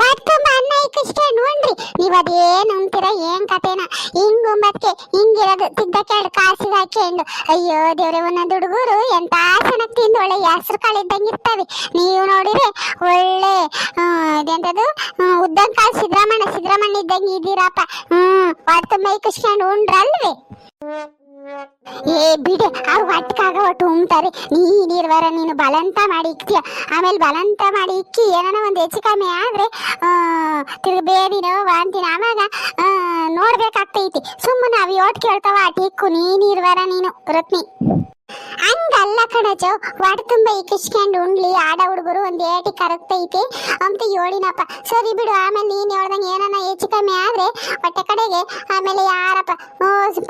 ಹೊಟ್ಟೆ ತುಂಬ ಅನ್ನ ಇಕ್ಕಷ್ಟೇ ನೋಡ್ರಿ. ನೀವ್ ಅದೇನು ಉಂತೀರ ಏನ್ ಕತೆನ ಹಿಂಗ್ ಉಂಬತ್ಕೆ ಹಿಂಗಿರೋದು ತಿದ್ದಕ್ಕೆರಡು ಕಾಸಿಗೆ ಹಾಕೊಂಡು. ಅಯ್ಯೋ ದೇವ್ರೆ, ಒಂದೊಂದು ಹುಡುಗರು ಎಂತ ಚೆನ್ನಾಗಿ ತಿಂದು ಒಳ್ಳೆ ಹೆಸರು ಕಾಳಿದ್ದಂಗೆ ಇರ್ತವೆ. ನೀವು ನೋಡಿದ್ರೆ ಒಳ್ಳೆ ಇದೆಂತದು ಉದ್ದಂಗ ಕಾಳು ಸಿದ್ದರಾಮಣ್ಣ ಇದ್ದಂಗೆ ಇದ್ದೀರಪ್ಪ. ಹೊಟ್ಟೆ ತುಂಬ ಇಕ್ಕಿಸ್ಕೊಂಡು ಉಂಡ್ರಲ್ವೇ? ಏ ಬಿಡಿ, ಅವ್ರು ಒಟ್ಟಕಾಗ ಒಟ್ಟು ಉಂಟಾರೆ. ನೀರ್ವರ ನೀನು ಬಲಂತ ಮಾಡಿ ಇಕ್ತೀಯ, ಆಮೇಲೆ ಬಲಂತ ಮಾಡಿ ಇಕ್ಕಿ ಏನಾನ ಒಂದು ಹೆಚ್ಚು ಕಮ್ಮಿ ಆದ್ರೆ ತಿರ್ಗಿ ಬೇದಿನೋ ವಾಂತಿನ ಆವಾಗ ನೋಡ್ಬೇಕಾಗ್ತೈತಿ. ಸುಮ್ಮನೆ ಅವು ಓಟ್ ಕೇಳ್ತಾವ ಅಟಿಕ್ಕು ನೀರ್ವರ ನೀನು ರತ್ನಿ. ಹಂಗಲ್ಲ ಕಣಜೋ, ಹೊಟ್ಟೆ ತುಂಬ ಇಕ್ಕಿಸ್ಕೊಂಡು ಉಂಡ್ಲಿ ಆಡ ಹುಡುಗರು ಒಂದ್ ಏಟಿ ಕರಗ್ತೈತಿ ಅಂತ ಹೇಳಿನಪ್ಪ. ಸರಿ ಬಿಡು, ಆಮೇಲೆ ನೀನ್ ಹೇಳ್ದಂಗೆ ಏನಾನ ಹೆಚ್ಚು ಕಮ್ಮಿ ಆದ್ರೆ ಹೊಟ್ಟೆ ಕಡೆಗೆ ಆಮೇಲೆ ಯಾರಪ್ಪ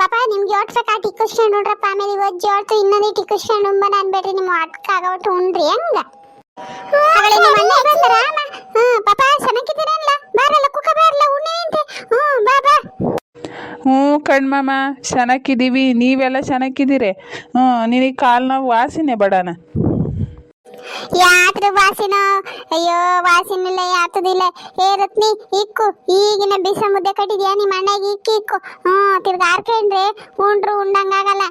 ಪಾಪ ನಿಮ್ಗೆ ಓಟ್ಬೇಕಾಗಿ ಇಕ್ಕಿಸ್ಕೊಂಡು ಉಂಡ್ರಪ್ಪ. ಆಮೇಲೆ ಒಜ್ಜಿ ಹೊಡ್ತು ಇನ್ನೊಂದು ಇಕ್ಕಿಸ್ಕೊಂಡು ಉಂಬನ ಅನ್ಬೇಡ್ರಿ, ನಿಮ್ಮ ಹೊಟ್ಟಕಾಗಟ್ಟು ಉಂಡ್ರಿ. ಹಂಗ ಪಾಪ ಚೆನ್ನಾಗಿದ್ದೀರಲ್ಲ, ಬಾರಲ್ಲ ಕುಕ್ಕ ಬಾರಲ್ಲ ಉಣ್ಣೆ ಅಂತೆ. ಬಾ ಬಾ. ಕಣ್ಮಮ್ಮ ಚೆನ್ನಾಗಿದ್ದೀವಿ, ನೀವೆಲ್ಲ ಚೆನ್ನಾಗಿದ್ದೀರಿ. ನಿನಗೆ ಕಾಲು ನೋವು ವಾಸಿನೇ ಬಡಾನ? ಯಾತ್ರ ವಾಸಿನ? ಅಯ್ಯೋ ವಾಸಿನಿಲ್ಲ ಯಾತದಿಲ್ಲ. ಏ ರತ್ನಿ ಇಕ್ಕು, ಈಗಿನ ಬಿಸ ಮುದ್ದೆ ಕಟ್ಟಿದ್ಯಾ ನಿಮ್ಮ ಅಣ್ಣಗೆ ಇಕ್ಕು. ತಿರ್ಗಿ ಹಾರ್ಕೊಂಡ್ರೆ ಉಂಡ್ರು ಉಂಡಂಗಾಗಲ್ಲ.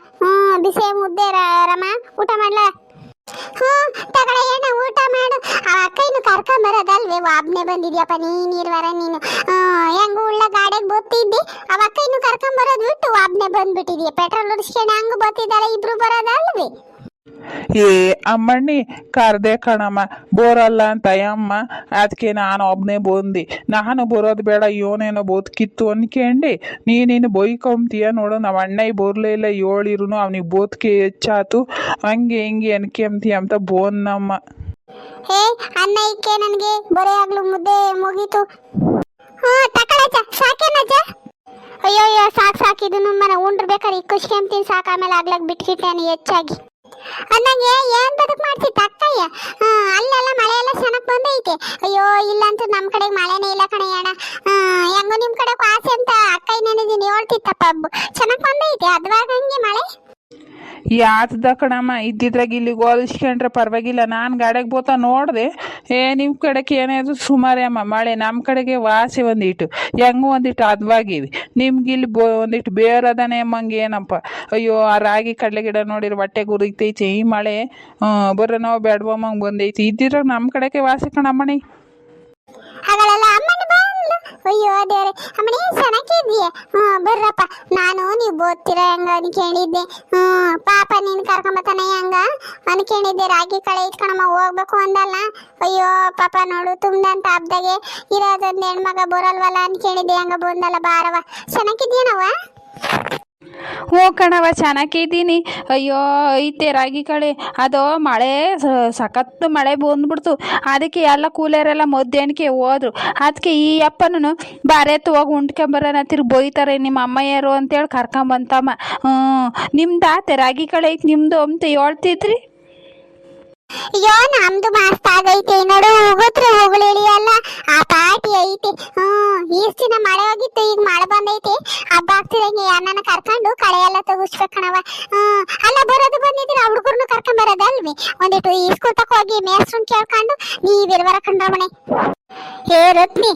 ಬಿಸಿ ಮುದ್ದೆ ರಮ ಊಟ ಮಾಡ್ಲ? ತಗೊಳ ಏನ ಊಟ ಮಾಡು. ಆ ಅಕ್ಕಯ್ಯನು ಕರ್ಕೊಂಬರೋದಲ್ವೇ, ಒಬ್ನೇ ಬಂದಿದ್ಯಪ್ಪ ನೀರ್ವರ ನೀನು. ಹೆಂಗ ಉಳ್ಳ ಗಾಡಿಗೆ ಬೋತಿದ್ದಿ, ಅವ ಅಕ್ಕಯ್ಯನು ಕರ್ಕೊಂಬರೋದು ಬಿಟ್ಟು ಒಬ್ನೇ ಬಂದ್ಬಿಟ್ಟಿದ್ಯ. ಪೆಟ್ರೋಲ್ ಉಡಿಸ್ಕೊಂಡು ಹಂಗ ಬೋತಿದ್ದಲ್ಲ, ಇಬ್ರು ಬರೋದಲ್ವೇ? ಏ ಅಮ್ಮಣ್ಣಿ ಕರ್ದೆ ಕಣಮ್ಮ, ಬೋರಲ್ಲ ಅಂತ ಅಮ್ಮ, ಅದಕ್ಕೆ ನಾನು ಒಬ್ಬನೇ ಬಂದು. ನಾನು ಬರೋದು ಬೇಡ, ಇವನೇನೋ ಬೋತ್ಕಿತ್ತು ಅನ್ಕಂಡು ನೀನೇನು ಬೈಕೊಂತೀಯ ನೋಡು. ನಮ್ಮ ಅಣ್ಣ ಬೋರ್ಲೇ ಇಲ್ಲ, ಹೇಳಿರು ಅವ್ನಿಗೆ ಬೋತ್ಕೆ ಹೆಚ್ಚಾತು, ಹಂಗೆ ಹಿಂಗೆ ಅನ್ಕೊಂತೀಯ ಅಂತ ಬೋನ್ನಮ್ಮ. ಹೇ ಅನ್ನ ಇಕ್ಕೆ ನನಗೆ ಬರೇ ಆಗ್ಲು ಮುದ್ದೆ ಮುಗೀತು. ತಕಳಜ ಸಾಕೇನಜ? ಅಯ್ಯೋ ಅಯ್ಯೋ ಸಾಕಿದು ನಮ್ಮನ ಉಂಡ್ರು ಬೇಕಾದ್ರೆ ಇಕ್ಕುಸ್ಕೊಂತೀನಿ ಸಾಕು. ಆಮೇಲೆ ಆಗ್ಲಾಗ ಬಿಟ್ಕಿಟ್ಟೇನೆ ಹೆಚ್ಚಾಗಿ. ಅನ್ನಂಗೆ ಏನ್ ಬದುಕು ಮಾಡ್ತಿತ್ತು ಅಕ್ಕಯ್ಯ? ಅಲ್ಲೆಲ್ಲ ಮಳೆ ಎಲ್ಲ ಚೆನ್ನಾಗಿ ಬಂದೈತೆ. ಅಯ್ಯೋ ಇಲ್ಲಂತೂ ನಮ್ಮ ಕಡೆಗೆ ಮಳೆನೇ ಇಲ್ಲ ಕಣೆ ಅಣ್ಣ. ಹೆಂಗೋ ನಿಮ್ ಕಡೆ ಆಸೆ ಅಂತ ಅಕ್ಕಯ್ಯ ನೆನೆದೀನಿ ಹೇಳ್ತಿತ್ತಪ್ಪ. ಚೆನ್ನಾಗಿ ಬಂದೈತೆ ಅದ್ವಾಗ ಹಂಗೆ ಮಳೆ? ಯಾತದ ಕಣಮ್ಮ, ಇದ್ದಿದ್ರಾಗ ಇಲ್ಲಿಗೆ ಹೋಲಿಸ್ಕೊಂಡ್ರೆ ಪರವಾಗಿಲ್ಲ. ನಾನು ಗಾಡಿಗೆ ಬೋತಾ ನೋಡಿದೆ, ನಿಮ್ಮ ಕಡೆಗೆ ಏನಾದ್ರು ಸುಮಾರೇ ಅಮ್ಮ ಮಳೆ, ನಮ್ಮ ಕಡೆಗೆ ವಾಸಿ ಒಂದಿಟ್ಟು ಹೆಂಗೂ ಒಂದಿಟ್ಟು ಅದ್ವಾಗಿವಿ. ನಿಮ್ಗೆ ಇಲ್ಲಿ ಒಂದಿಟ್ಟು ಬೇರದನೇ ಅಮ್ಮಂಗೆ ಏನಪ್ಪ. ಅಯ್ಯೋ ಆ ರಾಗಿ ಕಡಲೆ ಗಿಡ ನೋಡಿರಿ ಹೊಟ್ಟೆ ಗುರಿತೈತಿ. ಈ ಮಳೆ ಬರ್ರ ನಾವು ಬೇಡವಮ್ಮಂಗೆ ಬಂದೈತಿ. ಇದ್ದಿದ್ರಾಗ ನಮ್ಮ ಕಡೆಗೆ ವಾಸಿ ಕಣಮ್ಮಣಿ. ಹಾಗಲ್ಲ ಅಮ್ಮನ ಬಂದ್ಲು. ಅಯ್ಯೋ ದೇವ್ರೆ, ಅಮ್ಮನೇ ಚೆನ್ನಾಗಿದ್ದೀಯ? ಬರ್ರಪ್ಪ, ನಾನು ನೀವು ಬೋದ್ತೀರ ಹೆಂಗ ಅನ್ಕೊಂಡಿದ್ದೆ. ಪಾಪ ನೀನು ಕರ್ಕೊಂಬತ್ತಾನೆ ಹೆಂಗ ಅನ್ಕೊಂಡಿದ್ದೆ. ರಾಗಿ ಕಳೆ ಇಟ್ಕೊಳಮ್ಮ ಹೋಗ್ಬೇಕು ಅಂದಲ್ಲ. ಅಯ್ಯೋ ಪಾಪ ನೋಡು, ತುಂಬ್ದಂತ ಹಬ್ದಾಗೆ ಇರೋದೊಂದು ಹೆಣ್ಮಗ ಬರಲ್ವಲ್ಲ ಅನ್ಕೊಂಡಿದ್ದೆ. ಹೆಂಗ ಬಂದಲ್ಲ ಬಾರವ. ಚೆನ್ನಾಗಿದ್ದೀನವ? ಕಣವ ಚೆನ್ನಾಗಿದ್ದೀನಿ. ಅಯ್ಯೋ ಐತೆ ರಾಗಿ ಕಳೆ, ಅದು ಮಳೆ ಸಖತ್ತು ಮಳೆ ಬಂದ್ಬಿಡ್ತು. ಅದಕ್ಕೆ ಎಲ್ಲ ಕೂಲರೆಲ್ಲ ಮಧ್ಯಾಹ್ನಕ್ಕೆ ಹೋದ್ರು. ಅದಕ್ಕೆ ಈ ಅಪ್ಪನೂ ಬಾರೆತ್ತು ಹೋಗಿ ಉಂಡ್ಕೊಂಬರೋಣ, ತಿರ್ಗಿ ಬೈತಾರೆ ನಿಮ್ಮ ಅಮ್ಮಯ್ಯರು ಅಂತೇಳಿ ಕರ್ಕೊಂಬಂತಮ್ಮ. ನಿಮ್ದು ಆತೆ ರಾಗಿ ಕಳೆ ಐತೆ ನಿಮ್ಮದು ಅಂತ ಹೇಳ್ತಿದ್ರಿ. ಅಯ್ಯೋ ನಮ್ದು ಮಸ್ತ್ ಆಗೈತೆ ನೋಡು, ಹೋಗುತ್ರೆ ಹೋಗ್ಲಿ ಅಲ್ಲ ಆ ಪಾರ್ಟಿ ಐತೆ. ಈಸ್ಟ್ ದಿನ ಮಳೆ ಹೋಗಿತ್ತು, ಈಗ ಮಳೆ ಬಂದೈತಿ. ಹಬ್ಬ ಆಗ್ತಿದಂಗೆ ಯಾರನ್ನ ಕರ್ಕೊಂಡು ಕಳೆ ಎಲ್ಲ ತೆಗಿಸ್ಬೇಕಣವ. ಅಲ್ಲ ಬರೋದು ಬಂದಿದ್ರೆ ಹುಡುಗರ್ನು ಕರ್ಕೊಂಡ್ ಬರೋದಲ್ವಿ. ಒಂದಿಟ್ಟು ಈಸ್ಕೂಲ್ ತಕ ಹೋಗಿ ಮೇಸ್ರನ್ ಕೇಳ್ಕೊಂಡು ನೀವಿರ್ವರ ಕಂಡ್ರಮಣೆ. ಹೇ ರತ್ನಿ,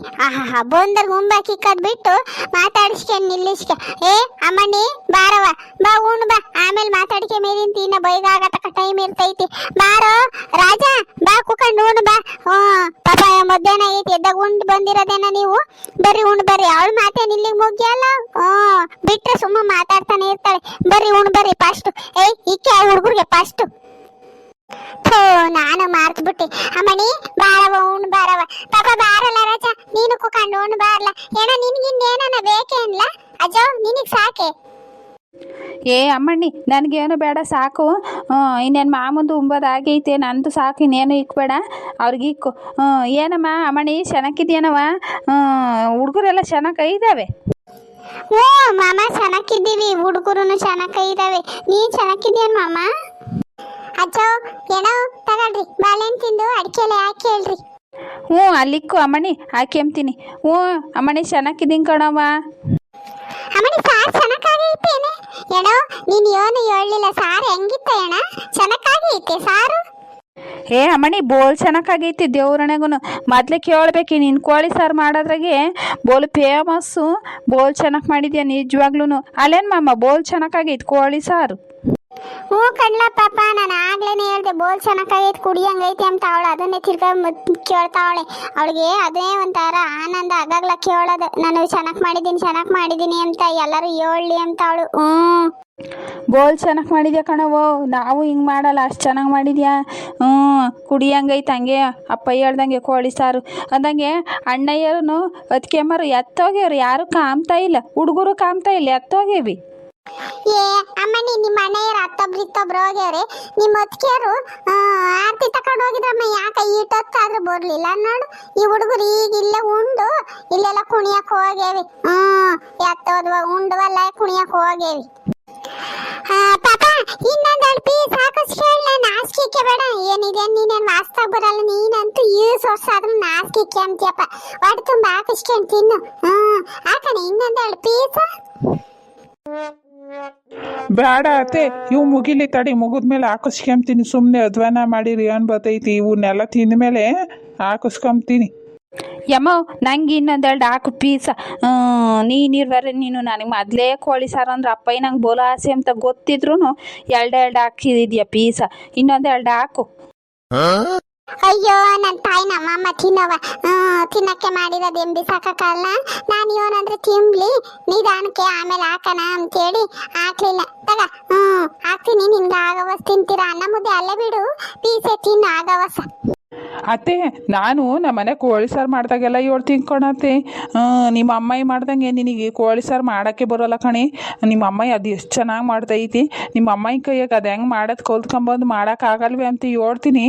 ಬಂದಾಗ ಮುಂಬಾಕಿ ಕದ್ ಬಿಟ್ಟು ಮಾತಾಡಿಸ್ಕೊಂಡು ನಿಲ್ಲಿಸ್ಕ. ಏ ಅಮ್ಮಣ್ಣಿ ಬಾರವ, ಬಾ ಉಣ್ ಬಾ, ಆಮೇಲೆ ಮಾತಾಡಿಕೆ ಮೇಲಿಂತ ಇನ್ನ ಬೈಗಾಗತಕ್ಕ ಟೈಮ್ ಇರ್ತೈತಿ. ಬಾರೋ ರಾಜ, ಬಾ ಕುಕೊಂಡು ಉಣ್ ಬಾ. ಪಾಪ ಮಧ್ಯಾಹ್ನ ಐತಿ, ಎದ್ದಾಗ ಉಂಡ್ ಬಂದಿರೋದೇನ ನೀವು. ಬರ್ರಿ ಉಣ್ ಬರ್ರಿ. ಅವಳು ಮಾತೇನ್ ಇಲ್ಲಿಗೆ ಮುಗಿಯಲ್ಲ, ಬಿಟ್ರೆ ಸುಮ್ಮ ಮಾತಾಡ್ತಾನೆ ಇರ್ತಾಳೆ. ಬರ್ರಿ ಉಣ್ ಬರ್ರಿ ಫಸ್ಟ್. ಇಕ್ಕೆ ಆ ಹುಡುಗರಿಗೆ ಫಸ್ಟ್. ನಾನು ಮಾರ್ತ್ಬಿಟ್ಟೆ. ಅಮ್ಮಣಿ ಬಾರವ ಉಣ್ ಬಾರವ. ಪಾಪ ಬಾರಲ್ಲ ರಾಜ, ನೀನು ಕುಕೊಂಡು ಉಣ್ ಬಾರ್ಲ. ಏನ ನಿನ್ಗಿನ್ನೇನ ಬೇಕೇನ್ಲ ಅಜ್ಜೋ? ನಿನಗ್ ಸಾಕೆ? ಏ ಅಮ್ಮಣ್ಣಿ ನನಗೇನು ಬೇಡ ಸಾಕು. ಇನ್ನೇನು ಮಾಮಂದು ಉಂಬೋದಾಗೈತೆ, ನಂದು ಸಾಕು, ಇನ್ನೇನು ಇಕ್ಬೇಡ. ಅವ್ರಿಗೆ ಇಕ್ಕು. ಏನಮ್ಮ ಅಮ್ಮಣ್ಣಿ ಚೆನ್ನಾಗಿದ್ಯೇನವ? ಹುಡುಗರೆಲ್ಲ ಚೆನ್ನಾಗಿ ಇದ್ದಾವೆ? ಮಾಮ ಚೆನ್ನಾಗಿದ್ದೀವಿ, ಹುಡುಗರು ಚೆನ್ನಾಗಿದ್ದಾವೆ. ನೀನ್ ಚೆನ್ನಾಗಿದ್ಯೇನ್ ಮಾಮ? ಅಜ್ಜೋ ಏನೋ ತಗೊಳ್ರಿ, ಬಾಳೆಹಣ್ಣು ತಿಂದು ಅಡಿಕೆಲೆ ಹಾಕಿ ಹೇಳ್ರಿ. ಅಲ್ಲಿಕ್ಕು ಅಮ್ಮಣ್ಣಿ, ಹಾಕಿ ಅಂತೀನಿ. ಅಮ್ಮಣ್ಣಿ ಚೆನ್ನಾಗಿದ್ದೀನಿ ಕಣವ. ಅಮ್ಮಣಿ ಸಾರು ಚೆನ್ನಾಗೈತೇನೆ? ಏನೋ ನೀನ್ ಏನು ಹೇಳಲಿಲ್ಲ. ಸಾರು ಹೆಂಗಿತ್ತ ಅಣ್ಣ? ಚೆನ್ನಾಗೈತೆ ಸಾರು? ಏ ಅಮ್ಮಣಿ ಬೋಲ್ ಚೆನ್ನಾಗೈತಿ ದೇವ್ರಣೆಗೂ ಮೊದ್ಲೇ ಕೇಳ್ಬೇಕು ನಿನ್ನ ಕೋಳಿ ಸಾರು ಮಾಡೋದ್ರಾಗೆ ಬೋಲ್ ಫೇಮಸ್ಸು. ಬೋಲ್ ಚೆನ್ನಾಗಿ ಮಾಡಿದ್ಯಾ ನಿಜವಾಗ್ಲೂ. ಅಲ್ಲೇನು ಮಾಮ ಬೋಲ್ ಚೆನ್ನಾಗೈತಿ ಕೋಳಿ ಸಾರು. ಹ್ಞೂ ಕಡ್ಲ ಪಾಪ, ನಾನು ಆಗ್ಲೇನೆ ಹೇಳ್ದೆ ಬೋಲ್ ಚೆನ್ನಾಗೈತೆ ಕುಡಿಯಂಗೈತೆ ಅಂತ. ಅವಳು ಅದನ್ನೇ ತಿರ್ಗಾ ಕೇಳ್ತಾವಳೆ. ಅವಳಿಗೆ ಅದೇ ಒಂಥರ ಆನಂದ ಆಗಾಗ್ಲ ಕೇಳೋದು, ನಾನು ಚೆನ್ನಾಗಿ ಮಾಡಿದ್ದೀನಿ ಅಂತ ಎಲ್ಲರೂ ಹೇಳಲಿ ಅಂತ ಅವಳು. ಬೋಲ್ ಚೆನ್ನಾಗಿ ಮಾಡಿದ್ಯಾ ಕಣವೋ, ನಾವು ಹಿಂಗೆ ಮಾಡಲ್ಲ, ಅಷ್ಟು ಚೆನ್ನಾಗಿ ಮಾಡಿದ್ಯಾ. ಕುಡಿಯಂಗೈತೆ ಹಂಗೆ ಅಪ್ಪ ಹೇಳ್ದಂಗೆ ಕೋಳಿ ಸಾರು ಅಂದಂಗೆ. ಅಣ್ಣಯ್ಯರು ಅದಕ್ಕೆಮ್ಮರು ಎತ್ತೋಗ್ಯವ್ರು, ಯಾರು ಕಾಮ್ತಾ ಇಲ್ಲ, ಹುಡುಗರು ಕಾಮ್ತಾ ಇಲ್ಲ, ಎತ್ತೋಗ್ಯವಿ. ಏ ಅಮ್ಮನಿ, ನಿಮ್ಮ ಅಣ್ಣಯ್ಯರು ಹತ್ತೊಬ್ರು ಹೋಗ್ಯವ್ರೆ. ನಿಮ್ಮ ಹೊತ್ತಿಗೆಯರು ಆರ್ತಿ ತಕೊಂಡು ಹೋಗಿದ್ರಮ್ಮ. ಯಾಕೆ ಈಟೊತ್ತಾದ್ರೂ ಬರ್ಲಿಲ್ಲ ನೋಡು. ಈ ಹುಡುಗರು ಈಗ ಇಲ್ಲೇ ಉಂಡು ಇಲ್ಲೆಲ್ಲ ಕುಣಿಯಕ್ಕೆ ಹೋಗ್ಯವಿ. ಎತ್ತೋದ್ವ ಉಂಡುವಲ್ಲ ಕುಣಿಯಕ್ಕೆ ಹೋಗ್ಯವಿ. ಪಾಪ ಇನ್ನೊಂದು ಅಳ್ಪಿ ಸಾಕಷ್ಟು ಹೇಳ, ನಾಸ್ಕಿಕ್ಕೆ ಬೇಡ. ಏನಿದೆ ನೀನೇನು ವಾಸ್ತಾಗ ಬರಲ್ಲ, ನೀನಂತೂ ಯೂಸ್ ವರ್ಷ ಆದ್ರೂ ನಾಸ್ಕಿಕ್ಕೆ ಅಂತೀಯಪ್ಪ. ಒಟ್ಟು ತುಂಬ ಹಾಕಿಸ್ಕೊಂಡು ತಿನ್ನು. ಹಾಕಣ ಇನ್ನೊಂದು ಅಳ್ಪೀಸ. ಬೇಡ ಅತ್ತೆ, ಇವು ಮುಗಿಲಿ ತಡಿ, ಮುಗಿದ್ಮೇಲೆ ಹಾಕಿಸ್ಕೊಂತೀನಿ. ಸುಮ್ಮನೆ ಅಧ್ವಾನ ಮಾಡಿರಿ ಏನು ಬರ್ತೈತಿ. ಇವನ್ನೆಲ್ಲ ತಿಂದ್ಮೇಲೆ ಹಾಕಿಸ್ಕೊಂತೀನಿ. ಯಮ್ಮ ನಂಗೆ ಇನ್ನೊಂದೆರಡು ಹಾಕು ಪೀಸ. ನೀನಿರ್ವರೆ ನೀನು ನನಗೆ ಮೊದಲೇ ಕೋಳಿ ಸಾರು ಅಂದ್ರೆ ಅಪ್ಪಯ್ಯ ನಂಗೆ ಬೋಲ ಆಸೆ ಅಂತ ಗೊತ್ತಿದ್ರು ಎರಡು ಹಾಕಿದ್ಯಾ ಪೀಸ. ಇನ್ನೊಂದೆರಡು ಹಾಕು. ಅಯ್ಯೋ ನನ್ನ ತಾಯಿ ನಮ್ಮಮ್ಮ ತಿನ್ನಕ್ಕೆ ಮಾಡಿರೋದು ಎಂಬಿ ಸಾಕಲ್ಲ. ನಾನು ಇವನಂದ್ರೆ ತಿನ್ಲಿ ನಿಧಾನಕ್ಕೆ ಆಮೇಲೆ ಹಾಕೋಣ ಅಂತೇಳಿ ಹಾಕ್ಲಿಲ್ಲ. ತಗ ಹಾಕ್ತೀನಿ, ನಿನ್ಗೆ ಆಗವಸ್ ತಿಂತೀರ. ಅನ್ನ ಮುದ್ದೆ ಅಲ್ಲೇ ಬಿಡು, ಪೀಸೆ ತಿನ್ನು ಆಗವಸ. ಅತ್ತೆ, ನಾನು ನಮ್ಮನೆ ಕೋಳಿ ಸಾರು ಮಾಡಿದಾಗೆಲ್ಲ ಇವಳು ತಿನ್ಕೊಳತ್ತೆ. ನಿಮ್ಮ ಅಮ್ಮಾಯಿ ಮಾಡ್ದಂಗೆ ನಿನಗೆ ಕೋಳಿ ಸಾರು ಮಾಡೋಕ್ಕೆ ಬರೋಲ್ಲ ಕಣಿ. ನಿಮ್ಮ ಅಮ್ಮಾಯಿ ಅದು ಎಷ್ಟು ಚೆನ್ನಾಗಿ ಮಾಡ್ತೈತಿ. ನಿಮ್ಮ ಅಮ್ಮಾಯಿ ಕೈಯಾಗ ಅದು ಹೆಂಗೆ ಮಾಡೋದು ಕಲ್ತ್ಕೊಂಬಂದು ಮಾಡೋಕ್ಕಾಗಲ್ವೇ ಅಂತ ಹೇಳ್ತೀನಿ.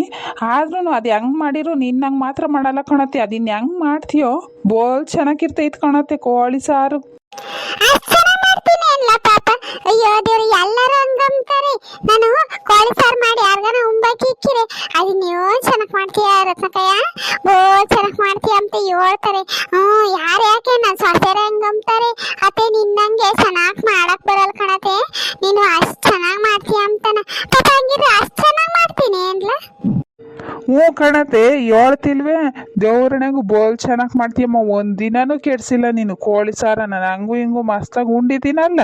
ಆದ್ರೂ ಅದು ಹೆಂಗೆ ಮಾಡಿರೋ ನಿನ್ನಂಗೆ ಮಾತ್ರ ಮಾಡಲ್ಲ ಕಣತ್ತೆ. ಅದಿನ್ನು ಹೆಂಗೆ ಮಾಡ್ತೀಯೋ ಬೋಲ್ ಚೆನ್ನಾಗಿರ್ತೈತೆ ಕಣತ್ತೆ ಕೋಳಿ ಸಾರು. ಅಯ್ಯೋ ದೇವ್ರು, ಎಲ್ಲರೂ ಹಂಗಂತಾರೆ. ನಾನು ಕೋಳಿ ಸಾರು ಮಾಡಿ ಯಾರಿಗಾನ ಉಂಬಾಕಿ ಇಕ್ಕಿರೆ ಅದು ನೀವು ಚೆನ್ನಾಗಿ ಮಾಡ್ತೀಯ ರತ್ನಕಯ್ಯ, ಚೆನ್ನಾಗಿ ಮಾಡ್ತೀಯ ಅಂತ ಹೇಳ್ತಾರೆ. ಯಾರು ಯಾಕೆ ನಾನು ಸೊಸೆರ ಹಂಗಂತಾರೆ. ಅತ್ತೆ ನಿನ್ನಂಗೆ ಚೆನ್ನಾಗಿ ಮಾಡಕ್ ಬರಲ್ಲ ಕಣತೆ, ನೀನು ಅಷ್ಟು ಚೆನ್ನಾಗಿ ಮಾಡ್ತೀಯ ಅಂತಾನ. ಪಾಪ ಹಂಗಿದ್ರೆ ಅಷ್ಟು ಚೆನ್ನಾಗಿ ಮಾಡ್ತೀನಿ ಅಂದ್ಲ. ಹ್ಞೂ ಕಣತೆ, ಹೇಳ್ತಿಲ್ವೇ ದೇವ್ರಣೆಗೂ ಬೋಲ್ ಚೆನ್ನಾಗಿ ಮಾಡ್ತೀಯಮ್ಮ. ಒಂದಿನನೂ ಕೆಡ್ಸಿಲ್ಲ ನೀನು ಕೋಳಿ ಸಾರ. ನಾನು ಹಂಗೂ ಹಿಂಗೂ ಮಸ್ತಾಗಿ ಉಂಡಿದ್ದೀನಲ್ಲ,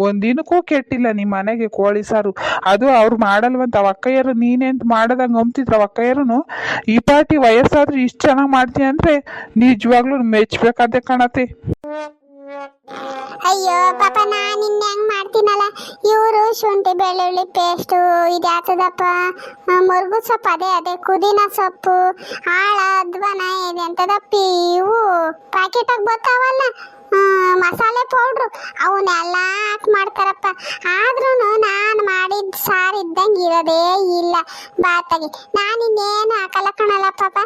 ಒಂದಿನಕ್ಕೂ ಕೆಟ್ಟಿಲ್ಲ ನಿಮ್ಮ ಮನೆಗೆ ಕೋಳಿ ಸಾರು. ಅದು ಅವ್ರು ಮಾಡಲ್ವಂತ ಅಕ್ಕಯ್ಯರು, ನೀನೇಂತ ಮಾಡೋದಂಗೆ ಅಂಬ್ತಿದ್ರು ಅಕ್ಕಯ್ಯರು. ಈ ಪಾಟಿ ವಯಸ್ಸಾದ್ರೂ ಇಷ್ಟು ಚೆನ್ನಾಗಿ ಮಾಡ್ತೀಯ ಅಂದರೆ ನಿಜವಾಗ್ಲೂ ಮೆಚ್ಚಬೇಕಾದೆ ಕಣತೆ. ಅಯ್ಯೋ ಪಾಪ, ನಾನು ಇನ್ನು ಹೆಂಗ್ ಮಾಡ್ತೀನಲ್ಲ. ಇವರು ಶುಂಠಿ ಬೆಳ್ಳುಳ್ಳಿ ಪೇಸ್ಟು ಇದು ಯಾತದಪ್ಪ, ಮುರುಗು ಸೊಪ್ಪು, ಅದೇ ಕುದಿನ ಸೊಪ್ಪು, ಆಳ ಅಧ್ವಾನ ಇದೆ ಅಂತದಪ್ಪಿ, ಇವು ಪ್ಯಾಕೆಟಾಗಿ ಬರ್ತಾವಲ್ಲ ಮಸಾಲೆ ಪೌಡ್ರು, ಅವನ್ನೆಲ್ಲ ಹಾಕಿ ಮಾಡ್ತಾರಪ್ಪ. ಆದ್ರೂ ನಾನು ಮಾಡಿದ ಸಾರು ಇದ್ದಂಗೆ ಇರೋದೇ ಇಲ್ಲ ಬಾತಾಗಿ. ನಾನು ಇನ್ನೇನು ಹಾಕಲ್ಲ ಕಣಲ್ಲ ಪಾಪ.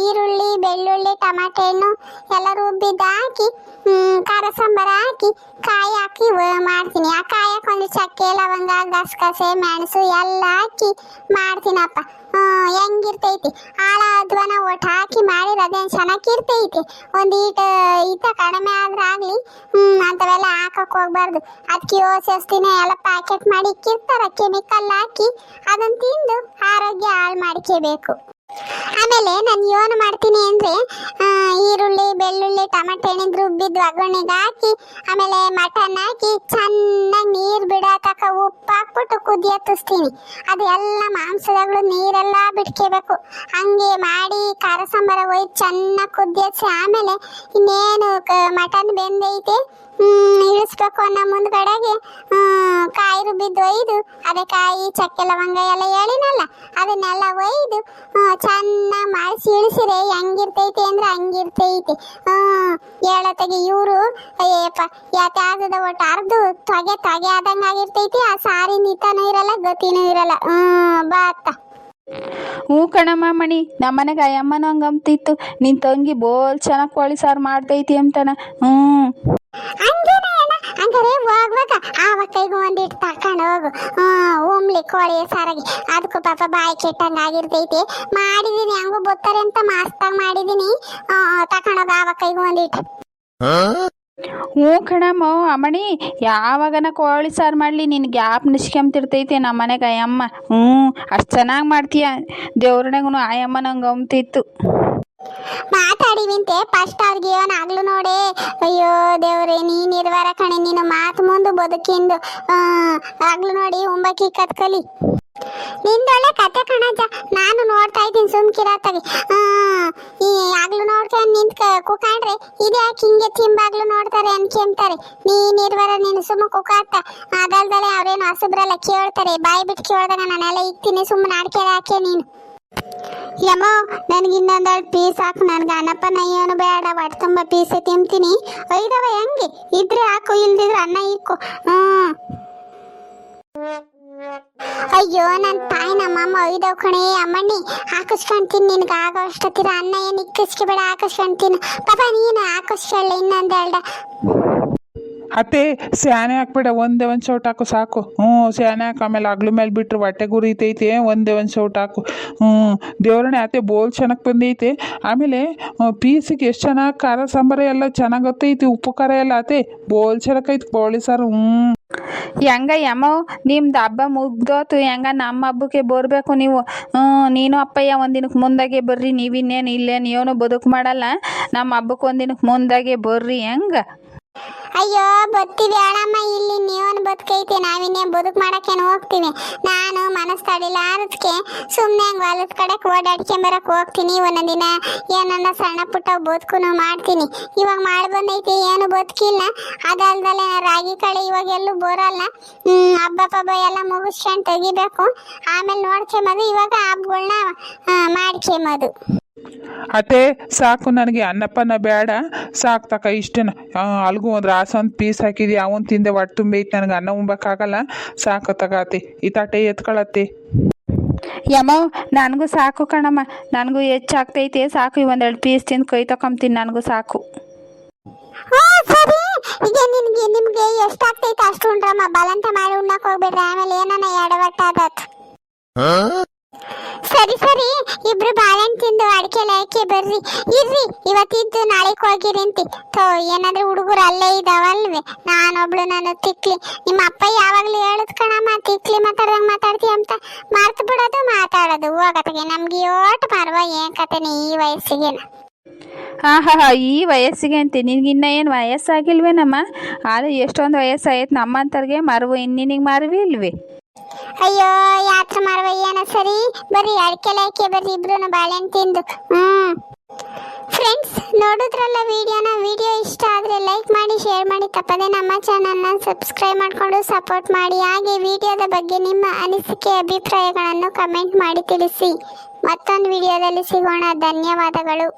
ಈರುಳ್ಳಿ ಬೆಳ್ಳುಳ್ಳಿ ಟಮಾಟೆ ಹಣ್ಣು ಎಲ್ಲ ರುಬ್ಬಿದ್ದು ಹಾಕಿ, ಖಾರ ಸಾಂಬಾರ ಹಾಕಿ, ಕಾಯಿ ಹಾಕಿ ಮಾಡ್ತೀನಿ. ಆ ಕಾಯಕ್ಕೆ ಒಂದು ಚಕ್ಕೆ ಲವಂಗ ಗಸಗಸೆ ಮೆಣಸು ಎಲ್ಲ ಹಾಕಿ ಮಾಡ್ತೀನಪ್ಪ. ಹೆಂಗಿರ್ತೈತಿ ಆಳ ಅಧ್ವಾನ ಒಟ್ಟು ಹಾಕಿ ಮಾಡಿದ್ರೆ ಅದೇನು ಚೆನ್ನಾಗಿರ್ತೈತಿ. ಒಂದು ಈಟ ಕಡಿಮೆ ಆದ್ರೆ ಆಗಲಿ, ಅಂಥವೆಲ್ಲ ಹಾಕಕ್ಕೆ ಹೋಗ್ಬಾರ್ದು. ಅದಕ್ಕೆ ಯೋಚಿಸ್ತೀನಿ, ಎಲ್ಲ ಪ್ಯಾಕೆಟ್ ಮಾಡಿ ಇಕ್ಕಿರ್ತಾರೆ ಕೆಮಿಕಲ್ ಹಾಕಿ, ಅದನ್ನು ತಿಂದು ಆರೋಗ್ಯ ಹಾಳು ಮಾಡ್ಕೋಬೇಕು. ಆಮೇಲೆ ನಾನು ಏನು ಮಾಡ್ತೀನಿ ಅಂದರೆ, ಈರುಳ್ಳಿ ಬೆಳ್ಳುಳ್ಳಿ ಟಮಾಟೆ ಹಣ್ಣಿಂದ ರುಬ್ಬಿದ್ದು ಒಗ್ಗರಣೆಗೆ ಹಾಕಿ, ಆಮೇಲೆ ಮಟನ್ ಹಾಕಿ ಚೆನ್ನಾಗಿ ನೀರು ಬಿಡತಕ್ಕ ಉಪ್ಪು ಹಾಕ್ಬಿಟ್ಟು ಕುದಿಯತ್ತಿಸ್ತೀನಿ. ಅದು ಎಲ್ಲ ಮಾಂಸಗಳು ನೀರೆಲ್ಲ ಬಿಟ್ಕೋಬೇಕು. ಹಂಗೆ ಮಾಡಿ ಖಾರ ಸಾಂಬಾರ ಒಯ್ದು ಚೆನ್ನಾಗಿ ಕುದಿಯಸಿ, ಆಮೇಲೆ ಇನ್ನೇನು ಮಟನ್ ಬೆಂದೈತೆ ಇಳಿಸ್ಬೇಕು ಅನ್ನೋ ಮುಂದ್ಗಡೆಗೆ ಕಾಯಿ ರುಬ್ಬಿದ್ದು ಒಯ್ದು, ಅದೇ ಕಾಯಿ ಚಕ್ಕೆ ಲವಂಗ ಎಲ್ಲ ಹೇಳಿನಲ್ಲ ಅದನ್ನೆಲ್ಲ ಒಯ್ದು ಚೆನ್ನಾಗಿ ಮಾಡಿಸಿ ಇಳಿಸಿರೆ ಹೆಂಗಿರ್ತೈತಿ ಅಂದ್ರೆ ಹಂಗಿರ್ತೈತಿ. ಹೇಳತೆಗೆ ಇವರು ಅಯ್ಯಪ್ಪ ಯಾತಾಗದ ಒಟ್ಟು ಅರ್ದು ತೊಗೆ ಆದಂಗೆ ಆಗಿರ್ತೈತಿ. ಆ ಸಾರಿ ನಿತನೂ ಇರಲ್ಲ ಗತಿನೂ ಇರಲ್ಲ. ಬಾತ ಹ್ಞೂ ಕಣಮ್ಮ ಮಣಿ, ನಮ್ಮನೆಗೆ ಅಯ್ಯಮ್ಮನ ಹಂಗಂತಿತ್ತು, ನಿನ್ನ ತಂಗಿ ಬೋಲ್ ಚೆನ್ನಾಗಿ ಕೋಳಿ ಸಾರು ಮಾಡ್ತೈತಿ ಅಂತಾನ. ಹಂಗಾರೆ ಹೋಗ್ಬೇಕ ಆವಕ್ಕೈಗೂ ಒಂದಿಟ್ಟು ತಕೊಂಡು ಹೋಗು. ಉಮ್ಲಿ ಕೋಳಿ ಸಾರಾಗಿ ಅದಕ್ಕೂ ಪಾಪ ಬಾಯಿ ಕೆಟ್ಟಂಗೆ ಆಗಿರ್ತೈತಿ. ಮಾಡಿದೀನಿ ಹಂಗೂ ಬತ್ತಾರೆ ಅಂತ ಮಸ್ತಾಗಿ ಮಾಡಿದೀನಿ. ತಕೊಂಡೋಗ ಆವಕ್ಕೈಗೂ ಒಂದಿಟ್ಟು. ಹ್ಞೂ ಕಣಮ್ಮ ಅಮ್ಮಣಿ, ಯಾವಾಗನ ಕೋಳಿ ಸಾರು ಮಾಡಲಿ ನಿನ್ನ ಗ್ಯಾಪ್ ನಿಶ್ಕೊಂತಿರ್ತೈತೆ ನಮ್ಮ ಮನೆಗೆ ಆಯಮ್ಮ. ಅಷ್ಟು ಚೆನ್ನಾಗಿ ಮಾಡ್ತೀಯ. ದೇವ್ರನಾಗೂ ಆಯಮ್ಮ ನಂಗೆ ಅಂತಿತ್ತು. ಮಾತಾಡಿವಿಂತೆ ಫಸ್ಟ್ ಅವ್ರಿಗೆ ಆಗ್ಲು ನೋಡೆ. ಅಯ್ಯೋ ದೇವ್ರೆ, ನೀನ್ ಇರುವಾರ ಕಣೆ, ನೀನು ಮಾತು ಮುಂದೆ ಬದುಕಿಂದು ಆಗ್ಲು ನೋಡಿ ಉಂಬಕಿ ಕತ್ಕಲಿ. ನಿಂದೊಳ್ಳೆ ಕತೆ ಕಣಜ್ಜ, ನಾನು ನೋಡ್ತಾ ಇದ್ದೀನಿ ಸುಮ್ಕಿರತ್ತಾಗಿ. ಈ ಆಗ್ಲು ನೋಡ್ಕೊಂಡು ನಿಂತ್ ಕುಕಾಂಡ್ರೆ ಇದ್ಯಾಕೆ ಹಿಂಗೆ ತಿಂಬಾಗ್ಲು ನೋಡ್ತಾರೆ ಅನ್ಕೊಂತಾರೆ. ನೀನಿರುವಾರ ನೀನು ಸುಮ್ಮ ಕುಕಾತ ಅದಲ್ದಲೆ ಅವ್ರೇನು ಹಸುಬ್ರೆಲ್ಲ ಕೇಳ್ತಾರೆ. ಬಾಯಿ ಬಿಟ್ಟು ಕೇಳ್ದಾಗ ನಾನೆಲ್ಲ ಇಕ್ತೀನಿ, ಸುಮ್ಮನೆ ಆಡ್ಕೆ ಹಾಕೆ ನೀನು. ಯಮ್ಮ ನನಗೆ ಇನ್ನೊಂದೆರಡು ಪೀಸ್ ಹಾಕು. ನನಗೆ ಅನ್ನಪ್ಪನ ಏನು ಬೇಡ, ಹೊಟ್ಟೆ ತುಂಬ ಪೀಸೆ ತಿಂತೀನಿ. ಐದವ ಹೆಂಗೆ ಇದ್ರೆ ಹಾಕು, ಇಲ್ದಿದ್ರೆ ಅನ್ನ ಇಕ್ಕು. ಅಯ್ಯೋ ನನ್ನ ತಾಯಿ ನಮ್ಮಮ್ಮ ಒಯ್ದವ್ ಕಣೆ. ಅಮ್ಮಣ್ಣಿ ಹಾಕಿಸ್ಕೊಂತೀನಿ, ನಿನ್ಗೆ ಆಗೋ ಅಷ್ಟೊತ್ತಿರ ಅನ್ನ ಏನು ಇಕ್ಕಿಸ್ಕೊಬೇಡ, ಹಾಕಿಸ್ಕೊಂತೀನಿ. ಪಾಪ ನೀನು ಹಾಕಿಸ್ಕೊಳ್ಳಿ ಇನ್ನೊಂದೆರಡ. ಅತ್ತೆ ಸ್ಯಾನೆ ಹಾಕ್ಬೇಡ, ಒಂದೇ ಒಂದು ಸೌಟ್ ಹಾಕು ಸಾಕು. ಸ್ಯಾನೆ ಹಾಕು, ಆಮೇಲೆ ಅಗ್ಲು ಮೇಲೆ ಬಿಟ್ರು ಹೊಟ್ಟೆ ಗುರಿತೈತೆ. ಒಂದೇ ಒಂದು ಸೌಟ್ ಹಾಕು. ದೇವ್ರಣೆ ಅತ್ತೆ ಬೋಲ್ ಚೆನ್ನಾಗಿ ಬಂದೈತೆ. ಆಮೇಲೆ ಪೀಸಿಗೆ ಎಷ್ಟು ಚೆನ್ನಾಗಿ ಖಾರ ಸಾಂಬಾರು ಎಲ್ಲ ಚೆನ್ನಾಗಿ ಗೊತ್ತೈತಿ, ಉಪ್ಪು ಖಾರ ಎಲ್ಲ ಅತ್ತೆ ಬೋಲ್ ಚೆನ್ನಾಗೈತಿ ಕೋಳಿ ಸಾರು. ಹೆಂಗ ಯಮ್ಮ ನಿಮ್ದು ಹಬ್ಬ ಮುಗ್ದೋತು, ಹೆಂಗ ನಮ್ಮ ಹಬ್ಬಕ್ಕೆ ಬರಬೇಕು ನೀವು. ನೀನು ಅಪ್ಪಯ್ಯ ಒಂದಿನಕ್ಕೆ ಮುಂದಾಗೆ ಬರ್ರಿ. ನೀವಿನ್ನೇನು ಇಲ್ಲೇನು ಏನು ಬದುಕು ಮಾಡಲ್ಲ, ನಮ್ಮ ಹಬ್ಬಕ್ಕೆ ಒಂದಿನಕ್ಕೆ ಮುಂದಾಗೆ ಬರ್ರಿ. ಹೆಂಗ ಅಯ್ಯೋ ಬತ್ತೀವಿ ಅಳಮ್ಮ, ಇಲ್ಲಿ ನೀವನ್ ಬದುಕೈತಿ, ನಾವಿನ್ನೇನು ಬದುಕು ಮಾಡಕ್ಕೇನು ಹೋಗ್ತೀವಿ. ನಾನು ಮನಸ್ಸು ತಡಿಲಾರದಕ್ಕೆ ಸುಮ್ಮನೆ ಹಂಗೆ ಹೊಲದ ಕಡೆಗೆ ಓಡಾಡ್ಕೊಂಬರಕ್ಕೆ ಹೋಗ್ತೀನಿ. ಒಂದೊಂದಿನ ಏನನ್ನ ಸಣ್ಣ ಪುಟ್ಟ ಬದುಕು ಮಾಡ್ತೀನಿ. ಇವಾಗ ಮಾಡಿ ಬಂದೈತಿ, ಏನು ಬದುಕಿಲ್ಲ. ಅದಲ್ದಲೆ ರಾಗಿ ಕಡೆ ಇವಾಗ ಎಲ್ಲೂ ಬರಲ್ಲ. ಹಬ್ಬ ಪಬ್ಬ ಎಲ್ಲ ಮುಗಿಸ್ಕೊಂಡು ತೆಗಿಬೇಕು, ಆಮೇಲೆ ನೋಡ್ಕೊಂಬದು. ಇವಾಗ ಹಬ್ಬಗಳನ್ನ ಮಾಡ್ಕೊಂಬದು. ಅತ್ತೆ ಸಾಕು, ನನಗೆ ಅನ್ನಪ್ಪನ ಬೇಡ, ಸಾಕು ತಕ ಇಷ್ಟೇನ. ಅಲ್ಗೂ ಒಂದು ರಾಸ ಒಂದು ಪೀಸ್ ಹಾಕಿದ್ವಿ, ಅವನು ತಿಂದೆ ಹೊಟ್ಟೆ ತುಂಬೈತಿ. ನನಗೆ ಅನ್ನ ಉಂಬಕ್ಕಾಗಲ್ಲ, ಸಾಕು ತಗತ್ತೆ. ಈ ತಟ್ಟೆ ಎತ್ಕೊಳತ್ತೆ. ಯಮ್ಮ ನನಗೂ ಸಾಕು ಕಣಮ್ಮ, ನನಗೂ ಹೆಚ್ಚಾಗ್ತೈತೆ. ಸಾಕು, ಒಂದೆರಡು ಪೀಸ್ ತಿಂದು ಕೈ ತಕೊಂತೀನಿ, ನನಗೂ ಸಾಕು. ಸರಿ, ಈಗ ನಿಮ್ಗೆ ಎಷ್ಟಾಗ್ತೈತೆ ಅಷ್ಟು ಉಂಡ್ರಮ್ಮ. ಬಲಂತ ಮಾಡಿ ಉಣ್ಣಕ್ ಹೋಗ್ಬೇಡ್ರಿ, ಆಮೇಲೆ ಏನನ್ನ ಎಡವಟ್ಟಾದತ್. ಸರಿ ಸರಿ, ಇಬ್ರು ಬಾಳೆಹಣ್ಣು ತಿಂದು ಅಡಿಕೆ ಲಾಯಕ್ಕೆ ಬರ್ರಿ. ಇರ್ರಿ, ಇವತ್ತಿದ್ದು ನಾಳೆಗೆ ಹೋಗಿರಿಂತಿ. ಏನಾದ್ರೆ ಹುಡುಗರು ಅಲ್ಲೇ ಇದಾವಲ್ವೇ, ನಾನೊಬ್ಳು ನಾನು ತಿಕ್ಲಿ. ನಿಮ್ಮ ಅಪ್ಪ ಯಾವಾಗ್ಲೂ ಹೇಳುದ್ ಕಣಮ್ಮ, ತಿಕ್ಲಿ ಮಾತಾಡ್ದಂಗೆ ಮಾತಾಡ್ತೀಯ ಅಂತ. ಮರ್ತು ಬಿಡೋದು ಮಾತಾಡೋದು ಹೋಗತ್ತಿಗೆ. ನಮ್ಗೆ ಯೋಟ್ ಮರ್ವ ಏನ್ ಕತೆನೆ ಈ ವಯಸ್ಸಿಗೆ. ಈ ವಯಸ್ಸಿಗೆ ಅಂತೆ ನಿನ್ಗಿನ್ನ ಏನು ವಯಸ್ಸಾಗಿಲ್ವೇನಮ್ಮ? ಆದರೆ ಎಷ್ಟೊಂದು ವಯಸ್ಸಾಯ್ತು ನಮ್ಮಂತರ್ಗೆ. ಮರವು ಇನ್ನಿನಿಗೆ ಮರವಿ ಇಲ್ವೇ? ಅಯ್ಯೋ ಯಾತ್ರ ಮಾಡುವ ಏನ. ಸರಿ ಬರ್ರಿ, ಅಡಿಕೆ ಲಾಯ್ಕೆ ಬರ್ರಿ, ಇಬ್ರು ಬಾಳೆಹಣ್ಣು ತಿಂದು. ಫ್ರೆಂಡ್ಸ್ ನೋಡಿದ್ರಲ್ಲ ವಿಡಿಯೋ ಇಷ್ಟ ಆದರೆ ಲೈಕ್ ಮಾಡಿ, ಶೇರ್ ಮಾಡಿ, ತಪ್ಪದೆ ನಮ್ಮ ಚಾನಲ್ನ ಸಬ್ಸ್ಕ್ರೈಬ್ ಮಾಡಿಕೊಂಡು ಸಪೋರ್ಟ್ ಮಾಡಿ. ಹಾಗೆ ವಿಡಿಯೋದ ಬಗ್ಗೆ ನಿಮ್ಮ ಅನಿಸಿಕೆ ಅಭಿಪ್ರಾಯಗಳನ್ನು ಕಮೆಂಟ್ ಮಾಡಿ ತಿಳಿಸಿ. ಮತ್ತೊಂದು ವಿಡಿಯೋದಲ್ಲಿ ಸಿಗೋಣ. ಧನ್ಯವಾದಗಳು.